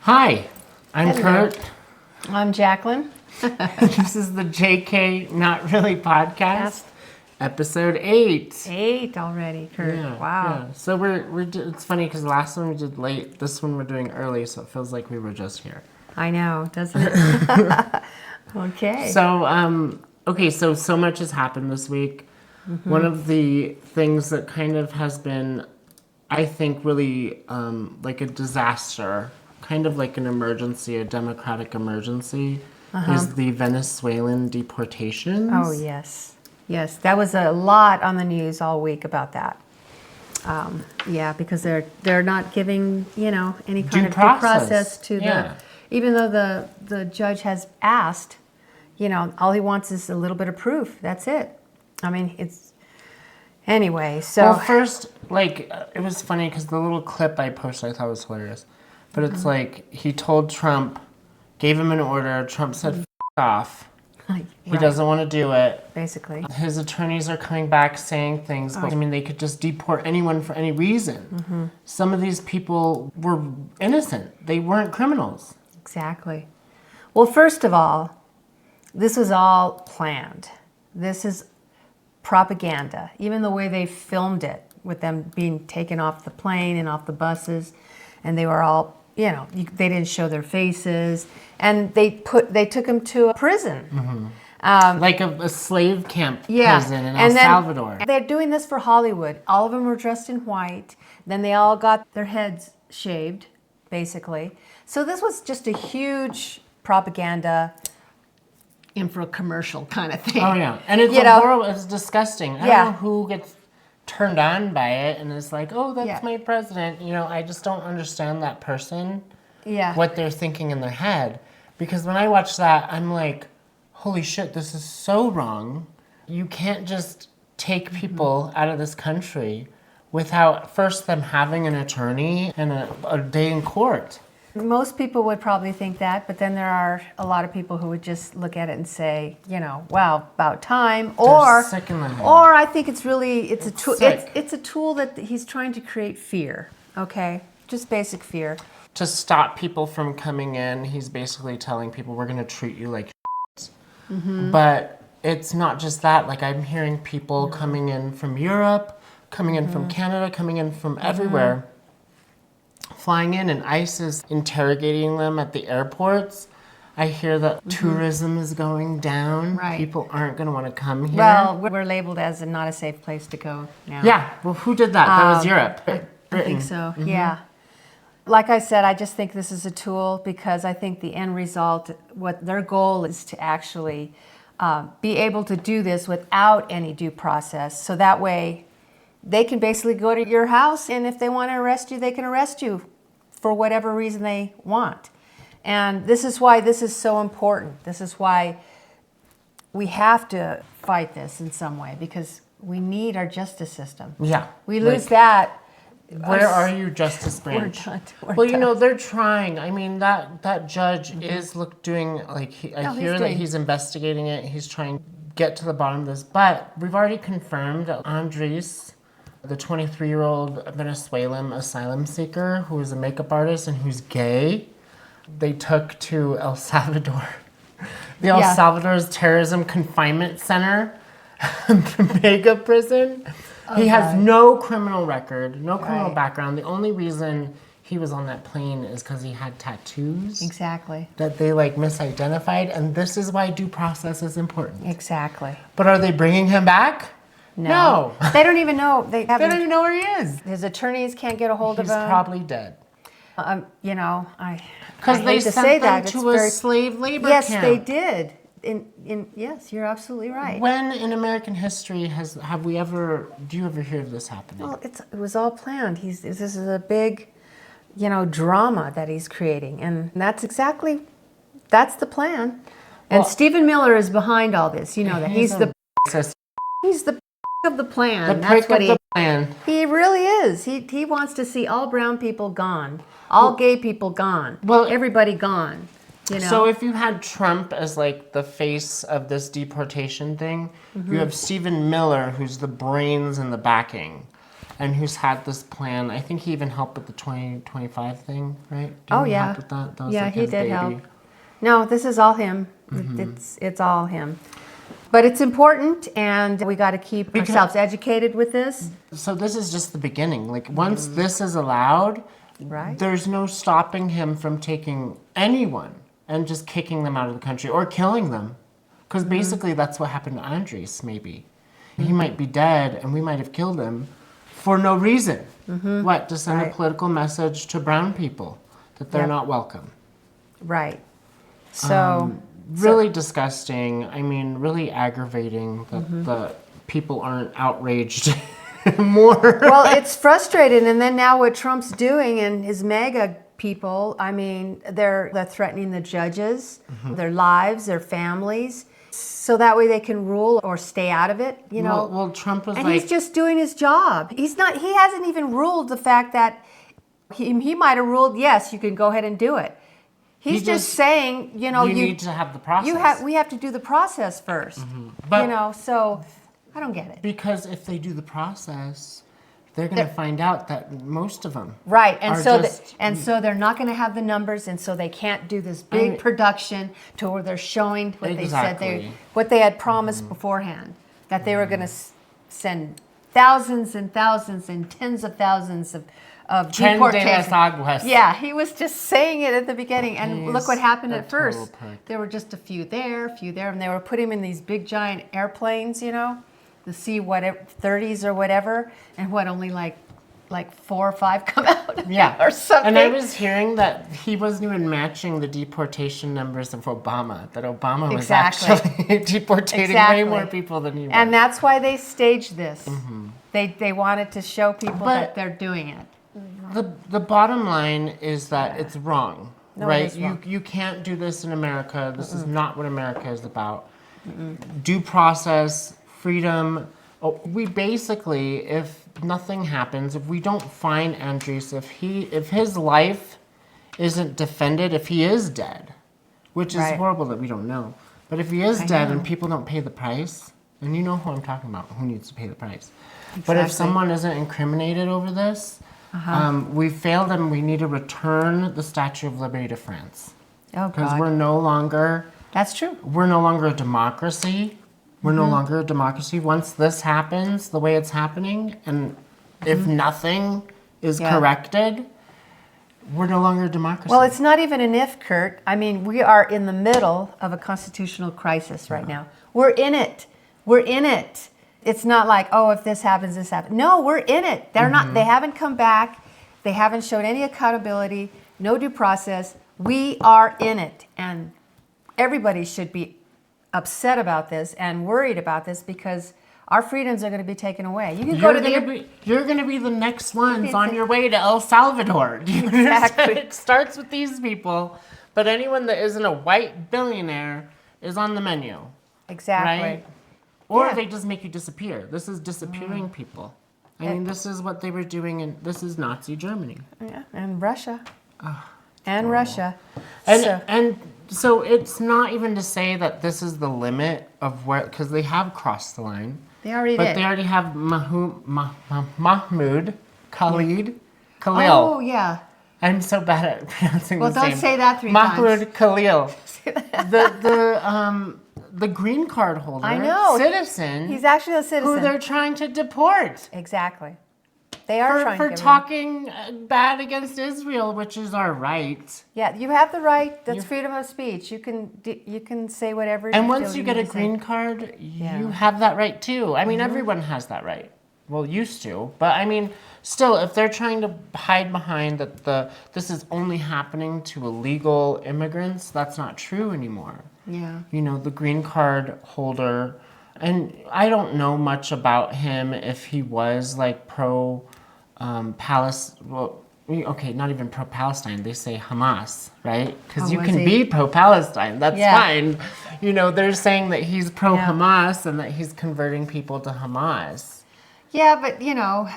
Hi, I'm Hello. Kurt. I'm Jacqueline. This is the JK Not Really podcast, episode 8. 8 already, Kurt. Yeah, Wow. yeah. So it's funny because the last one we did late, this one we're doing early, so it feels like we were just here. I know, doesn't it? Okay. So much has happened this week. Mm-hmm. One of the things that kind of has been, I think, really like a disaster, kind of like an emergency, a democratic emergency, is the Venezuelan deportations. Oh, yes. Yes, that was a lot on the news all week about that. Because they're not giving, any kind of due process to the, even though the judge has asked, all he wants is a little bit of proof. That's it. I mean, anyway, so. Well, first, it was funny because the little clip I posted I thought was hilarious. But it's like, he told Trump, gave him an order, Trump said, F*** off. He doesn't want to do it. Basically. His attorneys are coming back saying things, but they could just deport anyone for any reason. Mm-hmm. Some of these people were innocent. They weren't criminals. Exactly. Well, first of all, this was all planned. This is propaganda. Even the way they filmed it, with them being taken off the plane and off the buses, and they were all, they didn't show their faces, and they took them to a prison. Mm-hmm. Like a slave camp prison in El Salvador. They're doing this for Hollywood. All of them were dressed in white. Then they all got their heads shaved, basically. So this was just a huge propaganda info commercial kind of thing. Oh yeah, and it's horrible. It's disgusting. I don't know who gets turned on by it and is like, oh, that's my president. I just don't understand that person. Yeah. What they're thinking in their head, because when I watch that, I'm like, holy shit, this is so wrong. You can't just take people out of this country without first them having an attorney and a day in court. Most people would probably think that, but then there are a lot of people who would just look at it and say, wow, about time. Or I think it's a tool. It's a tool that he's trying to create fear. Okay, just basic fear. To stop people from coming in, he's basically telling people we're going to treat you like shit. Mm-hmm. But it's not just that. Like, I'm hearing people coming in from Europe, coming in from Canada, coming in from everywhere, flying in, and ICE is interrogating them at the airports. I hear that tourism is going down. Right. People aren't going to want to come here. Well, we're labeled as not a safe place to go now. Yeah. Well, who did that? That was Europe. I think so. Mm-hmm. Yeah. Like I said, I just think this is a tool because I think the end result, what their goal is to actually be able to do this without any due process. So that way they can basically go to your house, and if they want to arrest you, they can arrest you for whatever reason they want. And this is why this is so important. This is why we have to fight this in some way, because we need our justice system. Yeah. We lose that. Where are you, Justice Branch? We're done. They're trying. I mean, that judge is doing, I hear that he's investigating it. He's trying to get to the bottom of this. But we've already confirmed that Andres, the 23-year-old Venezuelan asylum seeker who is a makeup artist and who's gay, they took to El Salvador. The El Salvador's terrorism confinement center, the mega prison. He has no criminal record, no criminal background. The only reason he was on that plane is because he had tattoos. Exactly. That they misidentified, and this is why due process is important. Exactly. But are they bringing him back? No. They don't even know. They don't even know where he is. His attorneys can't get a hold of him. He's probably dead. Because they sent them to a slave labor camp. Yes, they did. Yes, you're absolutely right. When in American history do you ever hear of this happening? Well, it was all planned. This is a big, drama that he's creating, and that's the plan. And Stephen Miller is behind all this. You know that he's the of the plan. That's what the plan. He really is. He wants to see all brown people gone, all gay people gone, everybody gone. So if you had Trump as the face of this deportation thing, you have Stephen Miller, who's the brains and the backing. and who's had this plan. I think he even helped with the 2025 thing, right? Oh, yeah. Help with that? That was Yeah, like he his did baby. help. No, this is all him. It's all him. But it's important, and we got to keep ourselves educated with this. So this is just the beginning. Like, once this is allowed, Right. there's no stopping him from taking anyone and just kicking them out of the country or killing them. Because basically that's what happened to Andres, maybe. He might be dead, and we might have killed him for no reason. What? To send a political message to brown people that they're not welcome. Right. So... Really disgusting. I mean, really aggravating that the people aren't outraged more. Well, it's frustrating. And then now what Trump's doing and his MAGA people, I mean, they're threatening the judges, their lives, their families, so that way they can rule or stay out of it, you know. Well, Trump was and like... he's just doing his job. He hasn't even ruled the fact that he might have ruled, yes, you can go ahead and do it. He's just saying, you know, you need to have the process. We have to do the process first. But, you know, so I don't get it. Because if they do the process, they're going to find out that most of them right, and are so they're not going to have the numbers, and so they can't do this big production to where they're showing what they said what they had promised beforehand, that they were going to send thousands and thousands and tens of thousands of deportations. Yeah, he was just saying it at the beginning, and look what happened at first. There were just a few there, and they were putting him in these big giant airplanes, you know, the C-30s or whatever, and only like 4 or 5 come out. Yeah, or something. And I was hearing that he wasn't even matching the deportation numbers of Obama. That Obama was actually deportating way more people than he was. And that's why they staged this. They wanted to show people that they're doing it. The bottom line is that it's wrong, right? It is wrong. You can't do this in America. This is not what America is about. Due process, freedom. We basically, if nothing happens, if we don't find Andres, if his life isn't defended, if he is dead, which is horrible that we don't know, but if he is dead and people don't pay the price, and you know who I'm talking about, who needs to pay the price. Exactly. But if someone isn't incriminated over this, we failed and we need to return the Statue of Liberty to France. Oh, because God. we're no longer... That's true. We're no longer a democracy. We're no longer a democracy. Once this happens, the way it's happening, and if nothing is corrected, we're no longer a democracy. Well, it's not even an if, Kurt. I mean, we are in the middle of a constitutional crisis right now. We're in it. We're in it. It's not like, oh, if this happens, this happens. No, we're in it. They're not. They haven't come back. They haven't shown any accountability, no due process. We are in it. And everybody should be upset about this and worried about this because our freedoms are going to be taken away. You can go to You're going to be the next ones on your way to El Salvador. Exactly. It starts with these people, but anyone that isn't a white billionaire is on the menu. Exactly. Right? Or they just make you disappear. This is disappearing people. I mean, this is what they were doing, this is Nazi Germany. Yeah, and Russia. And Russia. And so it's not even to say that this is the limit of where, because they have crossed the line. They already did. But they already have Mahmoud Khalil. Oh, yeah. I'm so bad at pronouncing the name. Well, don't say that 3 times. Mahmoud Khalil. The green card holder. I know. Citizen. He's actually a citizen. Who they're trying to deport. Exactly. They are trying for talking bad against Israel, which is our right. Yeah, you have the right. That's freedom of speech. You can say whatever. And once you get a green card, you have that right too. I mean, everyone has that right. Well, used to, but I mean, still, if they're trying to hide behind that this is only happening to illegal immigrants, that's not true anymore. Yeah. You know, the green card holder. And I don't know much about him if he was like pro-Palestine. Well, okay, not even pro-Palestine. They say Hamas, right? Because you can be pro-Palestine. That's fine. You know, they're saying that he's pro-Hamas and that he's converting people to Hamas. Yeah, but you know,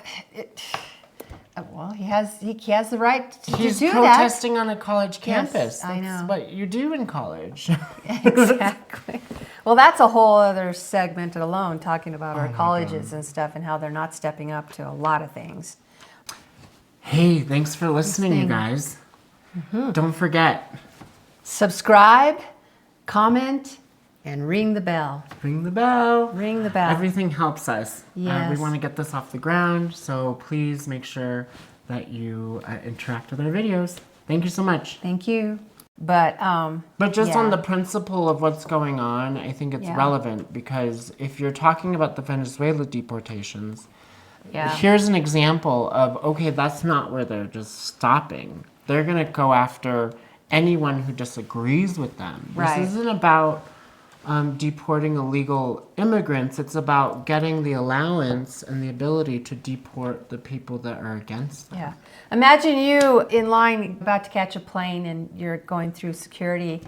Well, he has the right to do that. He's protesting on a college campus. Yes, I know. That's what you do in college. Exactly. Well, that's a whole other segment alone, talking about our colleges and stuff and how they're not stepping up to a lot of things. Hey, thanks for listening, you guys. Don't forget. Subscribe, comment, and ring the bell. Ring the bell. Ring the bell. Everything helps us. Yes. We want to get this off the ground, so please make sure that you interact with our videos. Thank you so much. Thank you. But just on the principle of what's going on, I think it's relevant because if you're talking about the Venezuela deportations, here's an example of, okay, that's not where they're just stopping. They're going to go after anyone who disagrees with them. Right. This isn't about deporting illegal immigrants. It's about getting the allowance and the ability to deport the people that are against them. Yeah. Imagine you in line about to catch a plane and you're going through security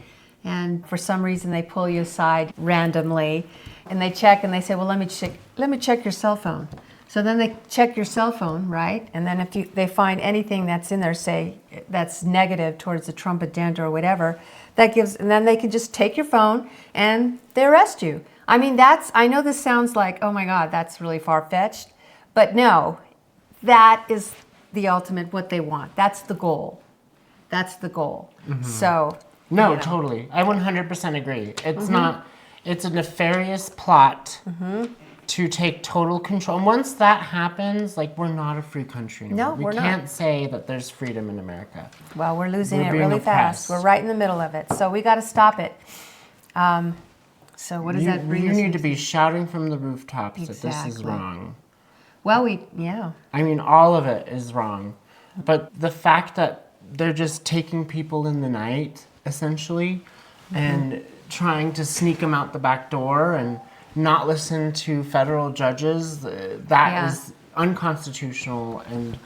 and for some reason they pull you aside randomly and they check and they say, well, let me check your cell phone. So then they check your cell phone, right? And then if they find anything that's in there, say, that's negative towards the Trump agenda or whatever, and then they can just take your phone and they arrest you. I mean, I know this sounds like, oh my God, that's really far-fetched, but no, that is the ultimate, what they want. That's the goal. That's the goal. So. No, totally. I 100% agree. It's not, it's a nefarious plot to take total control. And once that happens, like, we're not a free country anymore. No, we're not. We can't say that there's freedom in America. Well, we're losing it being really oppressed. fast. We're right in the middle of it. So we got to stop it. So what does that bring You us? need to be shouting from the rooftops that this is Exactly. wrong. Well, I mean, all of it is wrong. But the fact that they're just taking people in the night, essentially, and trying to sneak them out the back door and not listen to federal judges, that is unconstitutional. And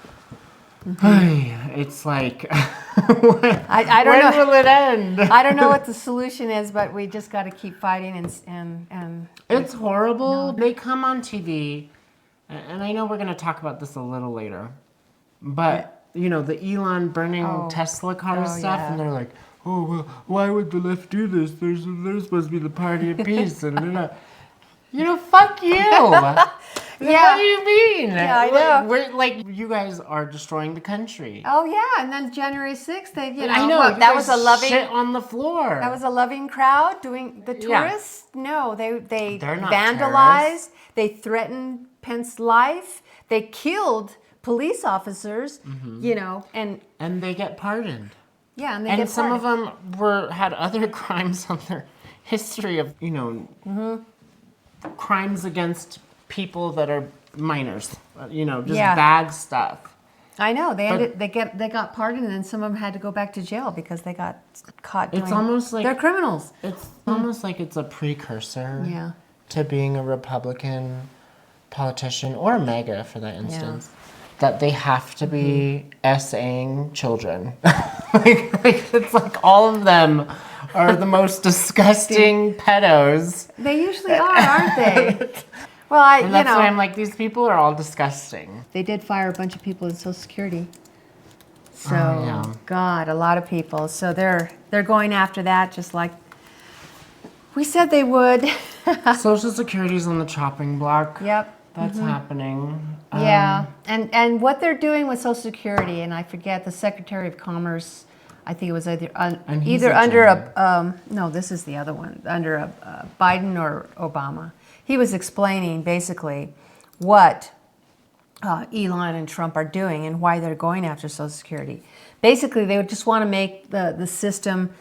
it's like, I don't when know. will it end? I don't know what the solution is, but we just got to keep fighting and It's horrible. They come on TV, and I know we're going to talk about this a little later, but, you know, the Elon burning Tesla cars stuff, and they're like, oh, well, why would the left do this? They're supposed to be the party of peace. And they're not. You know, fuck you. What do you mean? Yeah, I know. We're like, you guys are destroying the country. Oh yeah, and then January 6th, they, I know. what, that was a loving shit on the floor. That was a loving crowd doing the tourists. No, they They're not vandalized. terrorists. They threatened Pence's life. They killed police officers. You know, and they get pardoned. yeah, and And some of them had other crimes on their history of, you know, crimes against people that are minors. You know, just bad stuff. I know they got pardoned, and then some of them had to go back to jail because they got caught. It's almost like they're criminals. It's almost like it's a precursor to being a Republican politician or a MAGA for that instance. That they have to be SAing children. like it's like all of them are the most disgusting pedos. They usually are, aren't they? Well, And that's why I'm like, these people are all disgusting. They did fire a bunch of people in Social Security. So, God, a lot of people. So they're going after that just like we said they would. Social Security's on the chopping block. Yep. That's happening. Yeah, and what they're doing with Social Security, and I forget, the Secretary of Commerce, I think it was either under a no, this is the other one, under a Biden or Obama. He was explaining basically what Elon and Trump are doing and why they're going after Social Security. Basically, they just want to make the system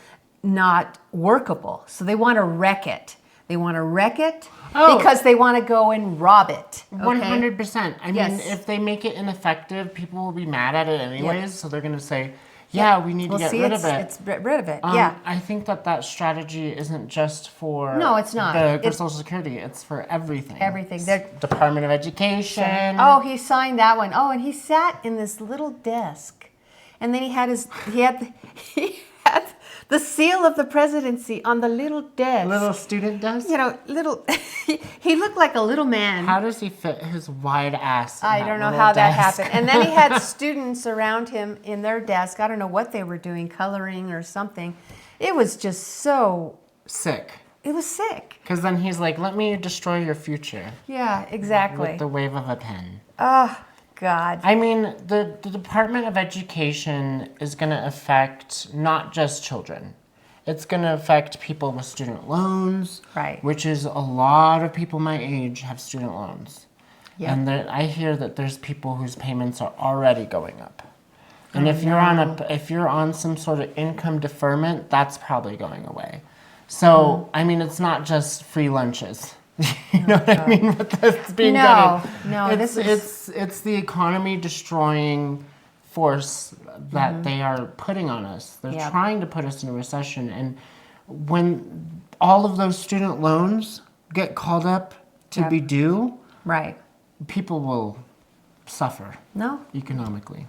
not workable, so they want to wreck it. They want to wreck it because they want to go and rob it. 100%. I mean, if they make it ineffective, people will be mad at it anyways. So they're going to say, we need to get rid of it. It's rid of it, I think that strategy isn't just for it's not. For Social Security. It's for everything. Everything. Department of Education. Oh, he signed that one. Oh, and he sat in this little desk. And then he had the seal of the presidency on the little desk. Little student desk? You know, little, he looked like a little man. How does he fit his wide ass in I that don't know little how that desk? happened. And then he had students around him in their desk. I don't know what they were doing, coloring or something. It was just so... Sick. It was sick. Because then he's like, let me destroy your future. Yeah, exactly. With the wave of a pen. Oh, God. I mean, the Department of Education is going to affect not just children. It's going to affect people with student loans. Right. Which is a lot of people my age have student loans. Yep. And I hear that there's people whose payments are already going up. And if you're on some sort of income deferment, that's probably going away. So, I mean, it's not just free lunches. You know what I mean? What that's being done. No, it's the economy destroying force that they are putting on us. They're trying to put us in a recession. And when all of those student loans get called up to be due, right, people will suffer economically.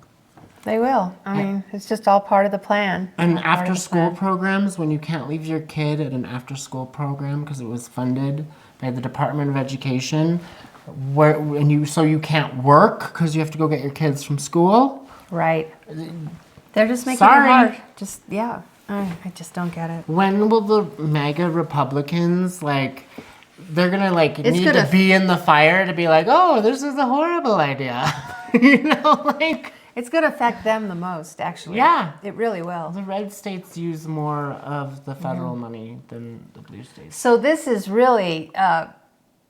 They will. I mean, it's just all part of the plan. And after school programs, when you can't leave your kid at an after school program because it was funded by the Department of Education, so you can't work because you have to go get your kids from school. Right. They're just making it hard. Just, I just don't get it. When will the MAGA Republicans, they're going to, need to be in the fire to be like, oh, this is a horrible idea. You know, It's going to affect them the most, actually. Yeah. It really will. The red states use more of the federal money than the blue states. So this is really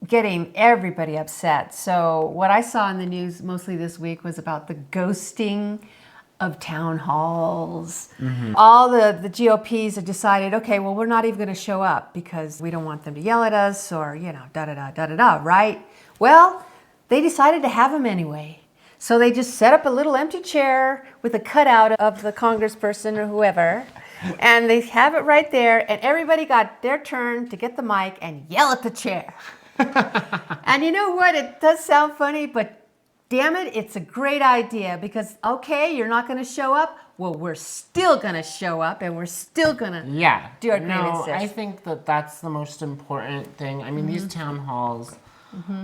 getting everybody upset. So what I saw in the news mostly this week was about the ghosting of town halls. All the GOPs have decided, okay, well, we're not even going to show up because we don't want them to yell at us or, da-da-da, right? Well, they decided to have them anyway. So they just set up a little empty chair with a cutout of the congressperson or whoever, and they have it right there, and everybody got their turn to get the mic and yell at the chair. And you know what? It does sound funny, but damn it, it's a great idea because, okay, you're not going to show up. Well, we're still going to show up, and we're still going to do our grievances. I think that's the most important thing. I mean, these town halls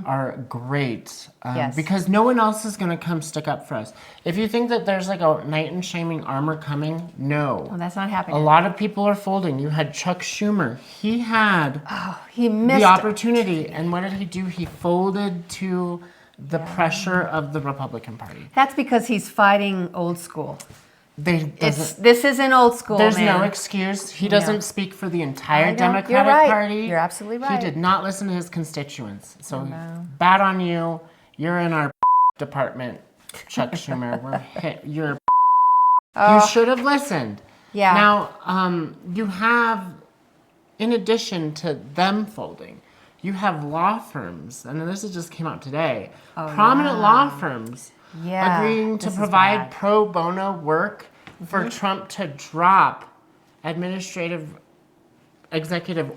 are great because no one else is going to come stick up for us. If you think that there's a knight in shining armor coming, no. Well, that's not happening. A lot of people are folding. You had Chuck Schumer. He had he missed the opportunity. And what did he do? He folded to the pressure of the Republican Party. That's because he's fighting old school. This isn't old school, There's no excuse. He doesn't speak for the entire Democratic You're right. Party. You're absolutely right. He did not listen to his constituents. So bad on you. You're in our department, Chuck Schumer. You should have listened. Yeah. Now, you have, in addition to them folding, you have law firms, and this just came out today, prominent law firms agreeing to provide pro bono work for Trump to drop executive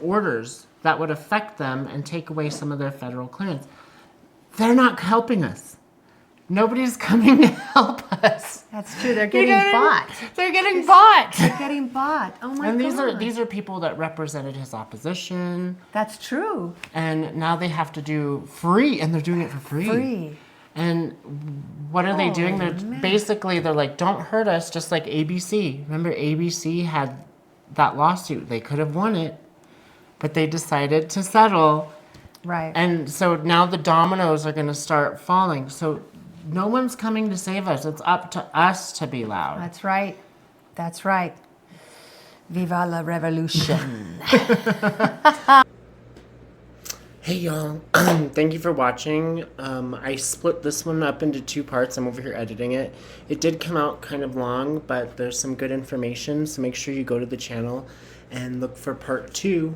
orders that would affect them and take away some of their federal clearance. They're not helping us. Nobody's coming to help us. That's true. They're getting bought. They're getting bought. They're getting bought. Oh my God. And these are people that represented his opposition. That's true. And now they have to do free, and they're doing it for free. And what are they doing? They're like, don't hurt us, just like ABC. Remember, ABC had that lawsuit. They could have won it, but they decided to settle. Right. And so now the dominoes are going to start falling. So no one's coming to save us. It's up to us to be loud. That's right. That's right. Viva la revolution. Hey y'all, thank you for watching. I split this one up into 2 parts. I'm over here editing it. It did come out kind of long, but there's some good information, so make sure you go to the channel and look for part 2.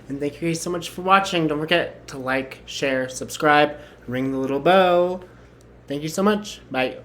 And thank you guys so much for watching. Don't forget to like, share, subscribe, ring the little bell. Thank you so much. Bye.